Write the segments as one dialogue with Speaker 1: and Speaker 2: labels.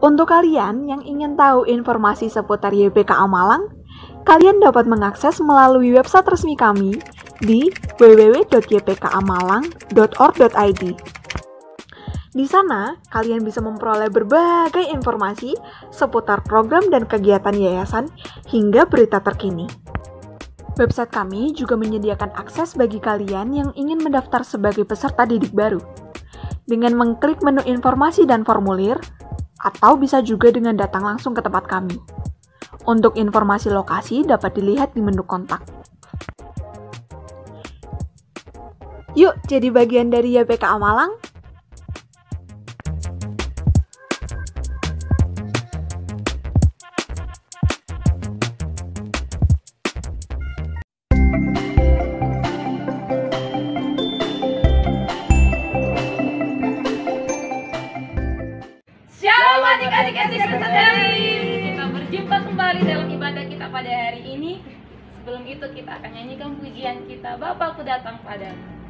Speaker 1: Untuk kalian yang ingin tahu informasi seputar YPKA Malang, kalian dapat mengakses melalui website resmi kami di www.ypkamalang.org.id. Di sana, kalian bisa memperoleh berbagai informasi seputar program dan kegiatan yayasan hingga berita terkini. Website kami juga menyediakan akses bagi kalian yang ingin mendaftar sebagai peserta didik baru. Dengan mengklik menu informasi dan formulir, atau bisa juga dengan datang langsung ke tempat kami. Untuk informasi lokasi dapat dilihat di menu kontak. Yuk, jadi bagian dari YPKA Malang.
Speaker 2: Adik-adik kita berjumpa kembali dalam ibadah kita pada hari ini. Sebelum itu kita akan nyanyikan pujian kita, Bapakku datang padamu.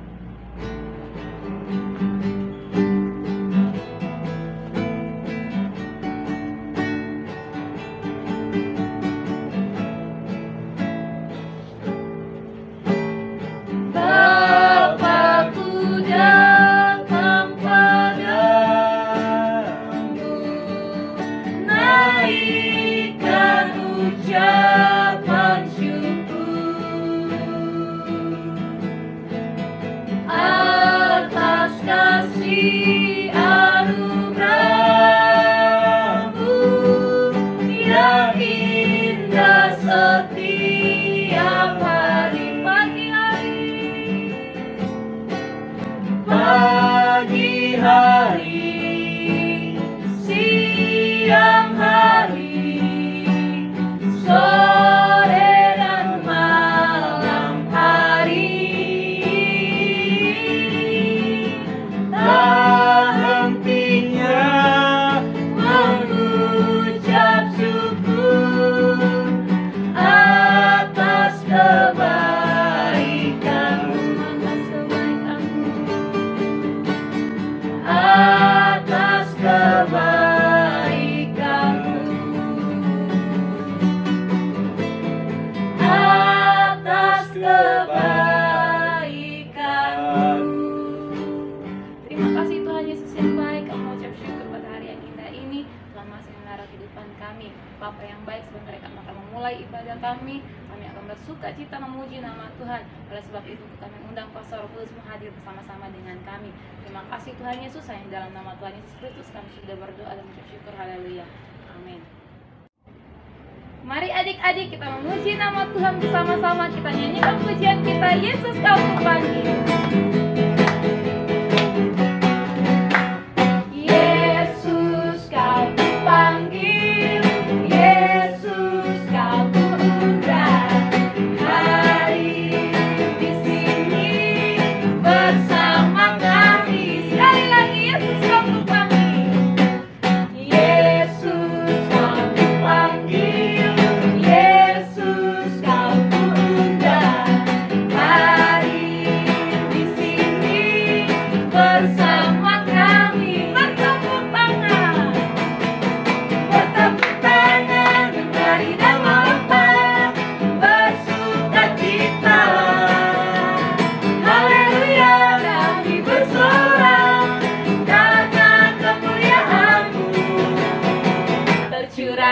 Speaker 2: Bapa yang baik, sebentar kami akan memulai ibadah kami akan bersuka cita memuji nama Tuhan. Oleh sebab itu kami undang Pastor Kudus hadir bersama-sama dengan kami. Terima kasih Tuhan Yesus, yang dalam nama Tuhan Yesus Kristus kami sudah berdoa dan mengucap syukur. Haleluya, amin. Mari adik-adik kita memuji nama Tuhan bersama-sama. Kita nyanyikan pujian kita, Yesus kau kupanggil.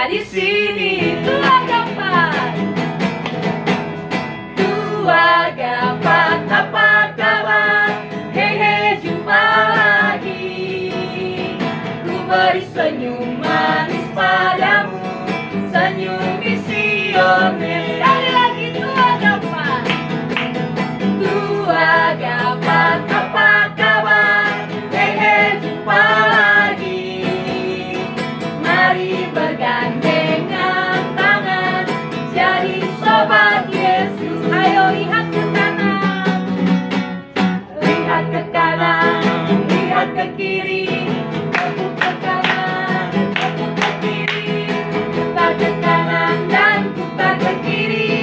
Speaker 2: Di sini Tuhan dapat, apa kabar? Hehe, jumpa lagi. Ku beri senyum manis padamu, senyum visioner. Sekali lagi Tuhan dapat, apa kabar? Hehe, jumpa lagi. Mari bergandengan tangan, jadi sobat Yesus. Ayo lihat ke kanan, lihat ke kanan, lihat ke kiri, tepuk ke kanan, tepuk ke kiri, putar ke kanan dan putar ke kiri.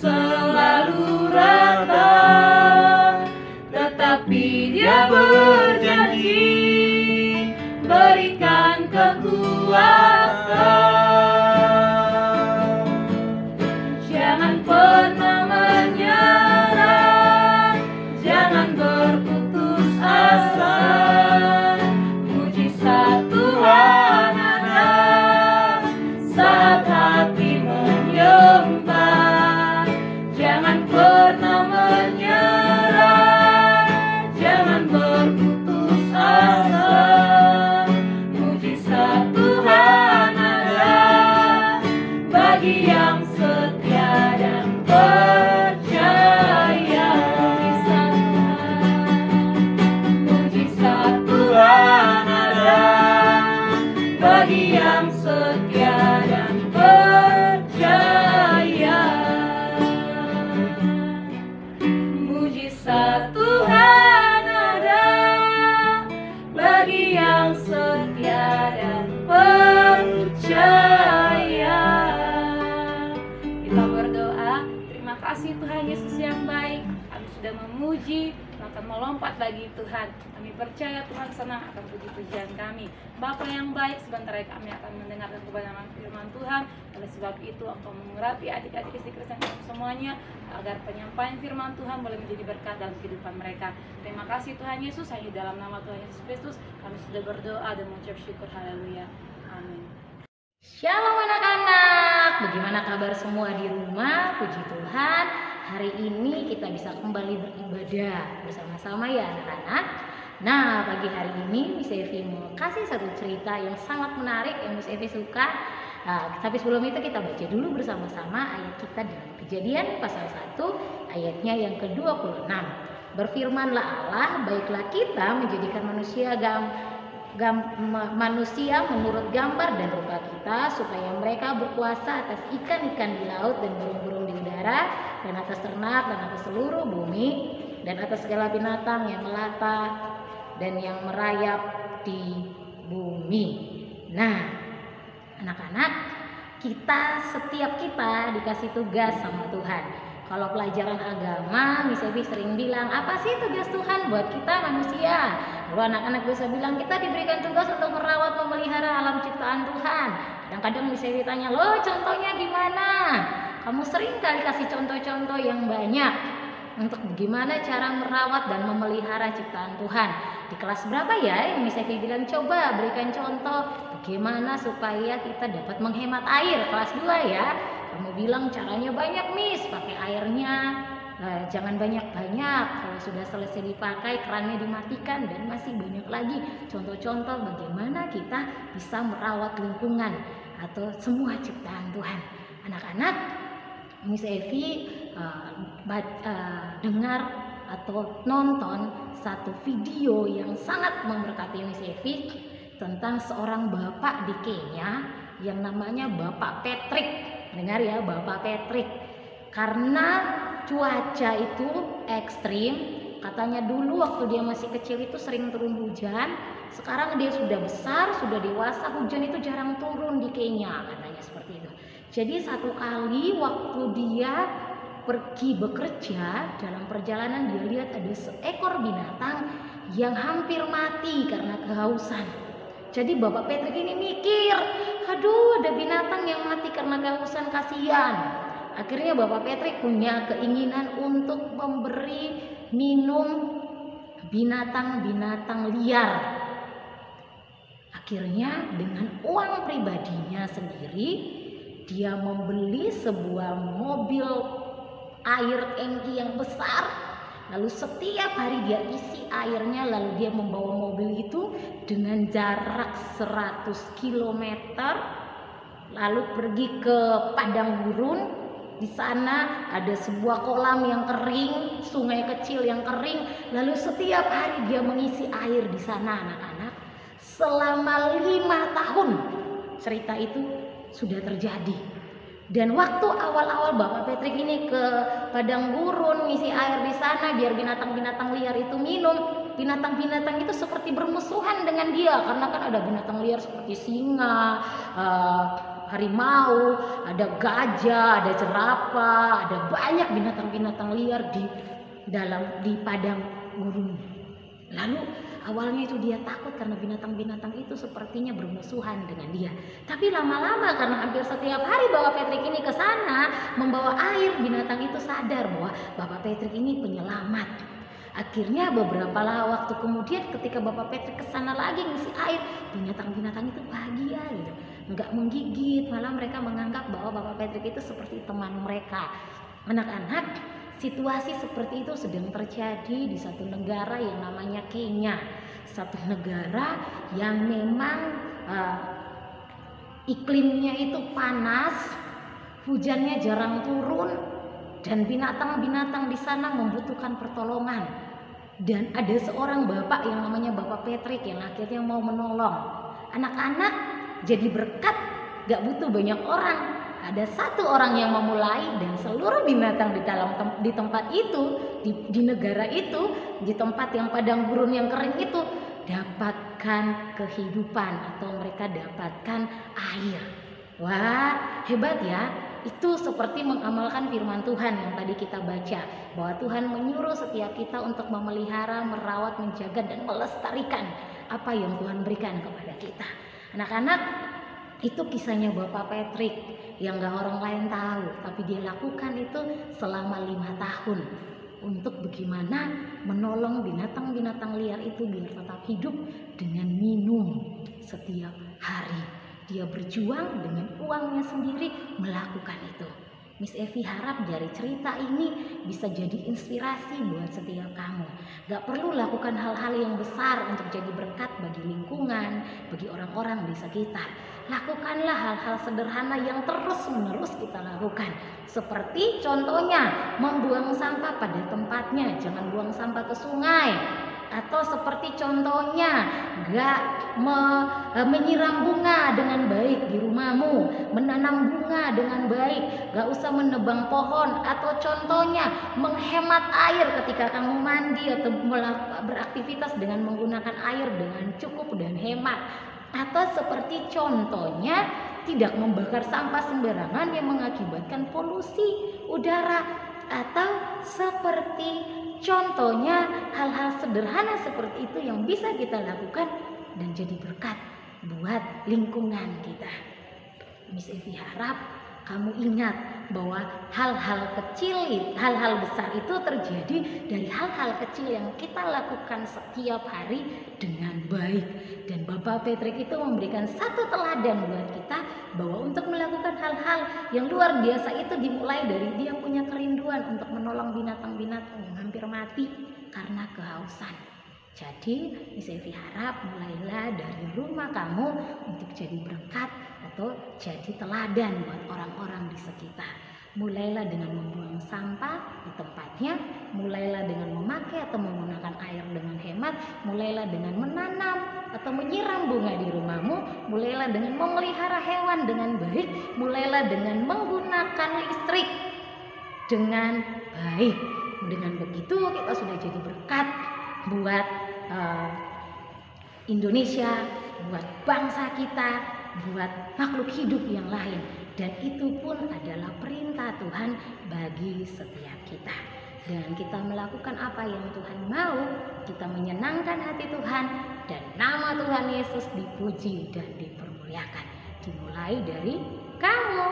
Speaker 2: selalu rata, tetapi Dia berjanji berikan kekuatan. Jangan pernah menyerah, jangan berputus asa. Mujizat Tuhan ada saat hati menyembah. Jangan pernah menyerah, jangan berputus asa. Mujizat Tuhan ada bagi yang setia dan percaya. Mujizat Tuhan ada bagi yang setia dan percaya. Mujizat Tuhan ada bagi yang setia dan percaya. Kita berdoa, terima kasih Tuhan Yesus yang baik. Kami sudah memuji, akan melompat bagi Tuhan. Kami percaya Tuhan senang akan puji-pujian kami. Bapa yang baik, sebentar lagi kami akan mendengarkan kebenaran firman Tuhan. Oleh sebab itu, Engkau mengurapi adik-adik istri Kristen semuanya, agar penyampaian firman Tuhan boleh menjadi berkat dalam kehidupan mereka. Terima kasih Tuhan Yesus, hanya dalam nama Tuhan Yesus Kristus kami sudah berdoa dan mengucap syukur. Haleluya. Amin.
Speaker 3: Shalom anak-anak, bagaimana kabar semua di rumah? Puji Tuhan, hari ini kita bisa kembali beribadah bersama-sama ya anak-anak. Nah, pagi hari ini Miss Evi mau kasih satu cerita yang sangat menarik yang Miss Evi suka. Tapi sebelum itu kita baca dulu bersama-sama ayat kita dalam Kejadian pasal 1 ayatnya yang ke-26. Berfirmanlah Allah, baiklah kita menjadikan manusia menurut gambar dan rupa kita, supaya mereka berkuasa atas ikan-ikan di laut dan burung-burung di udara, dan atas ternak dan atas seluruh bumi, dan atas segala binatang yang melata dan yang merayap di bumi. Nah, anak-anak, setiap kita dikasih tugas sama Tuhan. Kalau pelajaran agama, Miss Evi sering bilang, apa sih tugas Tuhan buat kita manusia? Lalu anak-anak bisa bilang, kita diberikan tugas untuk merawat, memelihara alam ciptaan Tuhan. Kadang-kadang Miss Evi tanya, lo contohnya gimana? Kamu sering kali kasih contoh-contoh yang banyak untuk bagaimana cara merawat dan memelihara ciptaan Tuhan. Di kelas berapa ya yang Miss Evi bilang, coba berikan contoh bagaimana supaya kita dapat menghemat air. Kelas 2 ya. Kamu bilang caranya banyak Miss, pakai airnya jangan banyak-banyak. Kalau sudah selesai dipakai, kerannya dimatikan, dan masih banyak lagi contoh-contoh bagaimana kita bisa merawat lingkungan atau semua ciptaan Tuhan. Anak-anak, Miss Evi dengar atau nonton satu video yang sangat memberkati Miss Evi tentang seorang bapak di Kenya yang namanya Bapak Patrick. Dengar ya, Bapak Patrick. Karena cuaca itu ekstrim, katanya dulu waktu dia masih kecil itu sering turun hujan. Sekarang dia sudah besar, sudah dewasa, hujan itu jarang turun di Kenya, katanya seperti itu. Jadi satu kali waktu dia pergi bekerja, dalam perjalanan dia lihat ada seekor binatang yang hampir mati karena kehausan. Jadi Bapak Patrick ini mikir, aduh ada binatang yang mati karena kehausan, kasihan. Akhirnya Bapak Patrick punya keinginan untuk memberi minum binatang-binatang liar. Akhirnya dengan uang pribadinya sendiri, dia membeli sebuah mobil air tangki yang besar. Lalu setiap hari dia isi airnya, lalu dia membawa mobil itu dengan jarak 100 km, lalu pergi ke padang gurun. Di sana ada sebuah kolam yang kering, sungai kecil yang kering, lalu setiap hari dia mengisi air di sana anak-anak. Selama 5 tahun cerita itu sudah terjadi. Dan waktu awal-awal Bapak Patrick ini ke padang gurun ngisi air di sana biar binatang-binatang liar itu minum, binatang-binatang itu seperti bermusuhan dengan dia, karena kan ada binatang liar seperti singa, harimau, ada gajah, ada jerapah, ada banyak binatang-binatang liar di padang gurun. Lalu awalnya itu dia takut karena binatang-binatang itu sepertinya bermusuhan dengan dia. Tapi lama-lama karena hampir setiap hari Bapak Patrick ini ke sana membawa air, binatang itu sadar bahwa Bapak Patrick ini penyelamat. Akhirnya beberapa waktu kemudian ketika Bapak Patrick ke sana lagi ngisi air, binatang-binatang itu bahagia gitu. Enggak menggigit, malah mereka menganggap bahwa Bapak Patrick itu seperti teman mereka. Anak-anak, situasi seperti itu sedang terjadi di satu negara yang namanya Kenya. Satu negara yang memang iklimnya itu panas, hujannya jarang turun, dan binatang-binatang di sana membutuhkan pertolongan. Dan ada seorang bapak yang namanya Bapak Patrick yang akhirnya mau menolong. Anak-anak jadi berkat, gak butuh banyak orang. Ada satu orang yang memulai dan seluruh binatang di tempat itu, di negara itu, di tempat yang padang gurun yang kering itu dapatkan kehidupan atau mereka dapatkan air. Wah, hebat ya. Itu seperti mengamalkan firman Tuhan yang tadi kita baca, bahwa Tuhan menyuruh setiap kita untuk memelihara, merawat, menjaga dan melestarikan apa yang Tuhan berikan kepada kita. Anak-anak, itu kisahnya Bapak Patrick yang gak orang lain tahu, tapi dia lakukan itu selama 5 tahun untuk bagaimana menolong binatang-binatang liar itu biar tetap hidup dengan minum setiap hari. Dia berjuang dengan uangnya sendiri melakukan itu. Miss Evi harap dari cerita ini bisa jadi inspirasi buat setiap kamu. Gak perlu lakukan hal-hal yang besar untuk jadi berkat bagi lingkungan, bagi orang-orang di sekitar. Lakukanlah hal-hal sederhana yang terus-menerus kita lakukan. Seperti contohnya membuang sampah pada tempatnya, jangan buang sampah ke sungai. Atau seperti contohnya menyiram bunga dengan baik di rumahmu, menanam bunga dengan baik, gak usah menebang pohon. Atau contohnya menghemat air ketika kamu mandi atau beraktivitas dengan menggunakan air dengan cukup dan hemat. Atau seperti contohnya tidak membakar sampah sembarangan yang mengakibatkan polusi udara. Atau seperti contohnya hal-hal sederhana seperti itu yang bisa kita lakukan dan jadi berkat buat lingkungan kita. Miss Evi harap kamu ingat bahwa hal-hal besar itu terjadi dari hal-hal kecil yang kita lakukan setiap hari dengan baik. Dan Bapak Patrick itu memberikan satu teladan buat kita bahwa untuk melakukan hal-hal yang luar biasa itu dimulai dari dia punya kerinduan untuk menolong binatang-binatang yang hampir mati karena kehausan. Jadi Miss Evi harap mulailah dari rumah kamu untuk jadi berkat atau jadi teladan buat orang-orang di sekitar. Mulailah dengan membuang sampah di tempatnya, mulailah dengan memakai atau menggunakan air dengan hemat, mulailah dengan menanam atau menyiram bunga di rumahmu, mulailah dengan memelihara hewan dengan baik, mulailah dengan menggunakan listrik dengan baik. Dengan begitu kita sudah jadi berkat buat Indonesia, buat bangsa kita, buat makhluk hidup yang lain. Dan itu pun adalah perintah Tuhan bagi setiap kita. Dengan kita melakukan apa yang Tuhan mau, kita menyenangkan hati Tuhan dan nama Tuhan Yesus dipuji dan dipermuliakan. Dimulai dari kamu.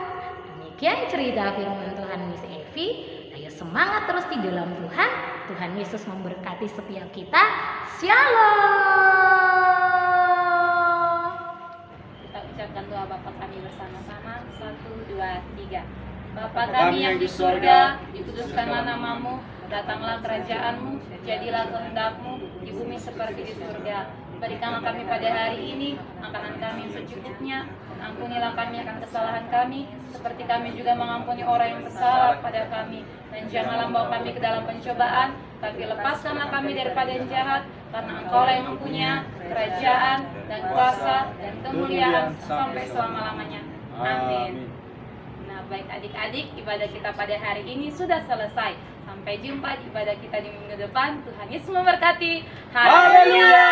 Speaker 3: Demikian cerita firman Tuhan Miss Evi. Ayo semangat terus di dalam Tuhan. Tuhan Yesus memberkati setiap kita. Shalom.
Speaker 2: Kita ucapkan doa Bapa kami bersama-sama. 1, 2, 3. Bapa kami yang di surga, dikuduskanlah namamu, datanglah kerajaanmu, jadilah kehendak-Mu di bumi seperti di surga. Berikanlah kami pada hari ini makanan kami secukupnya. Ampunilah kami akan kesalahan kami, seperti kami juga mengampuni orang yang bersalah pada kami. Dan janganlah membawa kami ke dalam pencobaan, tapi lepaskanlah kami daripada yang jahat, karena Engkaulah yang mempunyai kerajaan dan kuasa dan kemuliaan sampai selama-lamanya. Amin. Nah, baik adik-adik, ibadah kita pada hari ini sudah selesai. Sampai jumpa di ibadah kita di minggu depan. Tuhan Yesus memberkati. Haleluya.